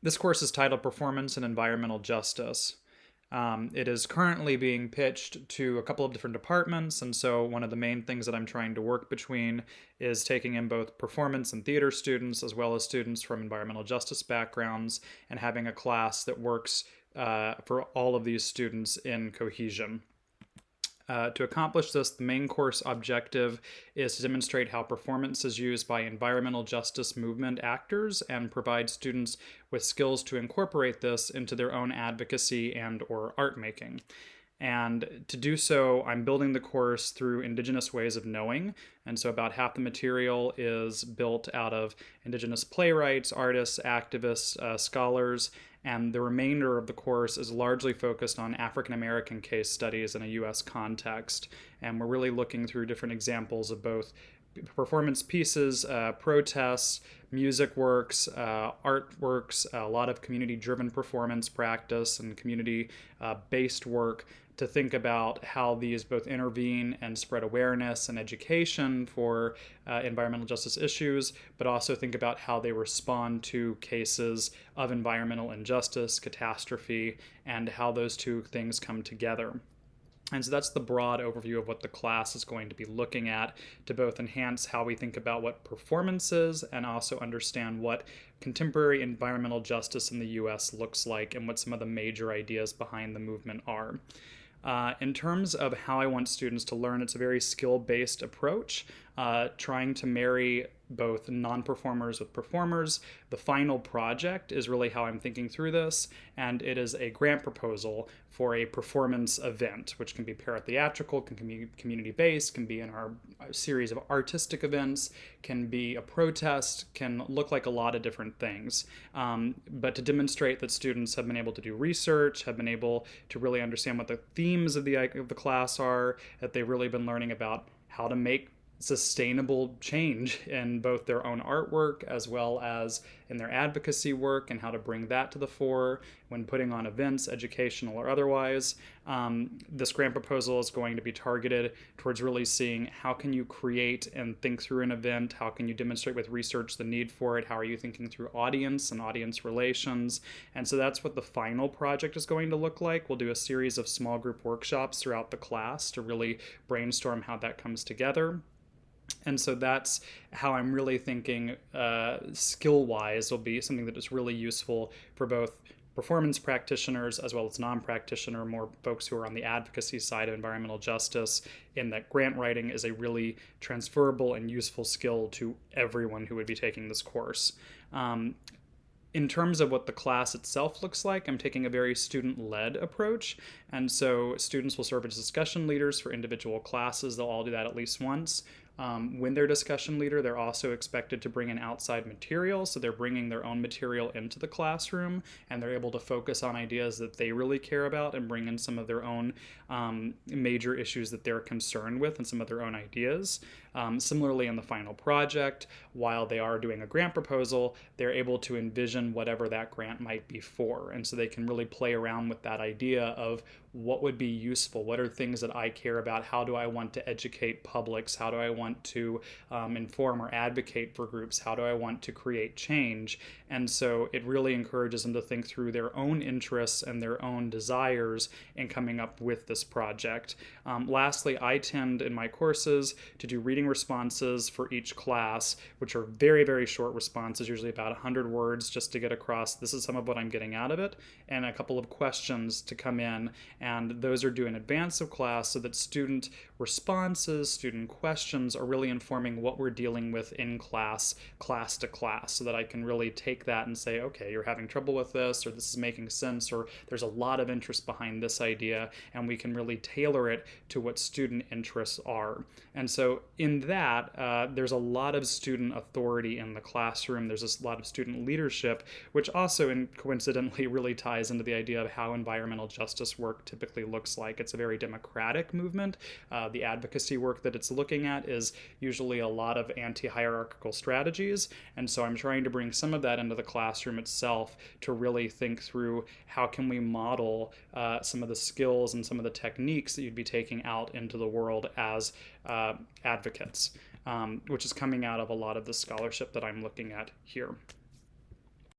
This course is titled Performance and Environmental Justice. It is currently being pitched to a couple of different departments, and so one of the main things that I'm trying to work between is taking in both performance and theater students as well as students from environmental justice backgrounds and having a class that works for all of these students in cohesion. To accomplish this, the main course objective is to demonstrate how performance is used by environmental justice movement actors and provide students with skills to incorporate this into their own advocacy and or art making. And to do so, I'm building the course through Indigenous ways of knowing. And so, about half the material is built out of Indigenous playwrights, artists, activists, scholars, and the remainder of the course is largely focused on African American case studies in a US context. And we're really looking through different examples of both performance pieces, protests, music works, artworks, a lot of community driven performance practice, and community based work to think about how these both intervene and spread awareness and education for environmental justice issues, but also think about how they respond to cases of environmental injustice, catastrophe, and how those two things come together. And so that's the broad overview of what the class is going to be looking at to both enhance how we think about what performance is and also understand what contemporary environmental justice in the US looks like and what some of the major ideas behind the movement are. In terms of how I want students to learn, it's a very skill-based approach, trying to marry both non-performers with performers. The final project is really how I'm thinking through this, and it is a grant proposal for a performance event, which can be paratheatrical, can be community-based, can be in our series of artistic events, can be a protest, can look like a lot of different things. But to demonstrate that students have been able to do research, have been able to really understand what the themes of the class are, that they've really been learning about how to make sustainable change in both their own artwork as well as in their advocacy work and how to bring that to the fore when putting on events, educational or otherwise. This grant proposal is going to be targeted towards really seeing how can you create and think through an event, how can you demonstrate with research the need for it, how are you thinking through audience and audience relations. And so that's what the final project is going to look like. We'll do a series of small group workshops throughout the class to really brainstorm how that comes together. And so that's how I'm really thinking skill-wise will be something that is really useful for both performance practitioners as well as non-practitioner, more folks who are on the advocacy side of environmental justice, in that grant writing is a really transferable and useful skill to everyone who would be taking this course. In terms of what the class itself looks like, I'm taking a very student-led approach. And so students will serve as discussion leaders for individual classes. They'll all do that at least once. When they're discussion leader, they're also expected to bring in outside material. So they're bringing their own material into the classroom and they're able to focus on ideas that they really care about and bring in some of their own major issues that they're concerned with and some of their own ideas. Similarly, in the final project, while they are doing a grant proposal, they're able to envision whatever that grant might be for. And so they can really play around with that idea of what would be useful, what are things that I care about, how do I want to educate publics, how do I want to inform or advocate for groups, how do I want to create change. And so it really encourages them to think through their own interests and their own desires in coming up with this project. Lastly, I tend in my courses to do reading responses for each class, which are very, very short responses, usually about 100 words, just to get across this is some of what I'm getting out of it, and a couple of questions to come in. And those are due in advance of class so that student responses, student questions are really informing what we're dealing with in class, class to class, so that I can really take that and say, okay, you're having trouble with this, or this is making sense, or there's a lot of interest behind this idea, and we can really tailor it to what student interests are. And so in that, there's a lot of student authority in the classroom. There's a lot of student leadership, which also coincidentally really ties into the idea of how environmental justice work typically looks like. It's a very democratic movement. The advocacy work that it's looking at is usually a lot of anti-hierarchical strategies, and so I'm trying to bring some of that into the classroom itself to really think through how can we model some of the skills and some of the techniques that you'd be taking out into the world as advocates, which is coming out of a lot of the scholarship that I'm looking at here.